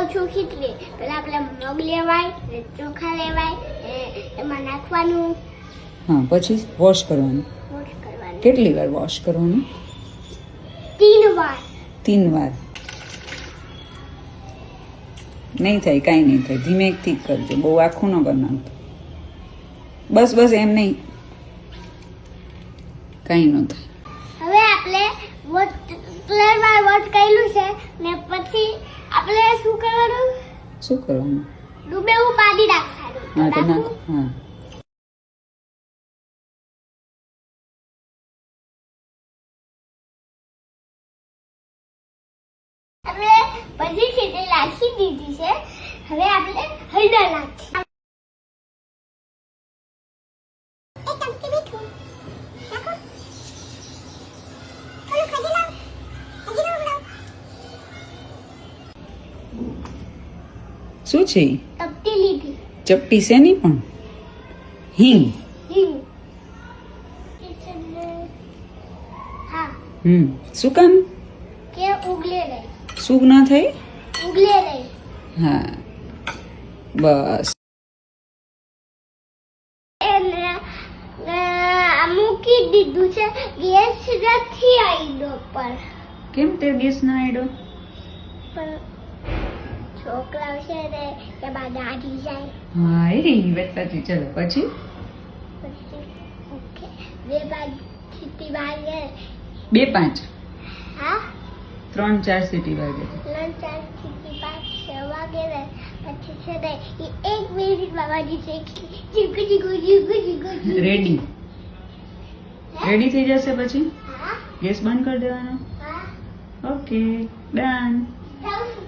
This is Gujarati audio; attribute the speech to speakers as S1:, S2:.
S1: કહું છું ખીચડી. પેલા આપણે મગ લેવાય, ચોખા લેવાય, એમાં નાખવાનું,
S2: હા, પછી વોશ કરવાનું.
S1: વોશ કરવાનું.
S2: કેટલી વાર વોશ કરવાનું?
S1: 3 વાર.
S2: 3 વાર. નહીં થાય, કાંઈ નહીં થાય, ધીમેથી કરજો, બહુ આખું ન કરવાનું. બસ બસ, એમ નહીં, કાંઈ ન થાય.
S1: હવે આપણે કેટલા વાર વોશ કર્યું છે ને પછી આપણે શું કરવાનું?
S2: શું કરવાનું?
S1: ડૂબેવું પાણી નાખવાનું.
S2: હા, તો
S1: નાખું?
S2: નાખ. હા,
S1: આપણે બધી ખીચડી નાખી દીધી છે. હવે આપણે હળદર નાખીએ. એક ચમચી મીઠું નાખો. થોડું ખાજી લાવ. હજી થોડું લાવ.
S2: શું છે?
S1: ચપટી લીધી.
S2: ચપટી છે નહીં પણ હિંગ.
S1: હિંગ. હા,
S2: શું કામ?
S1: કે ઉગલે નહીં.
S2: શું ના થાય?
S1: ઉગલે નહીં.
S2: હા, બસ.
S1: એને મૂકી દીધું છે. ગેસ નથી આવ્યો પર.
S2: કેમ તે ગેસ ના આડ્યો?
S1: પણ છોકરાઓ છે ને એમાં દાઢી જાય.
S2: હા, એ વાત સાચી. ચલો પછી
S1: પછી ઓકે 2 બાજુ સીટી વાગે.
S2: 2-5,
S1: હા,
S2: 3-4 સીટી વાગે.
S1: 3-4 સીટી 5-6 વાગે ને પછી છે ને એ 1 મિનિટમાં વાગી છે. જીગુ જીગુ જીગુ જીગુ જીગુ.
S2: રેડી રેડી થઈ જશે પછી
S1: હા,
S2: ગેસ બંધ કરી દેવાનો.
S1: હા.
S2: Okay, done.
S1: જાઉં છું.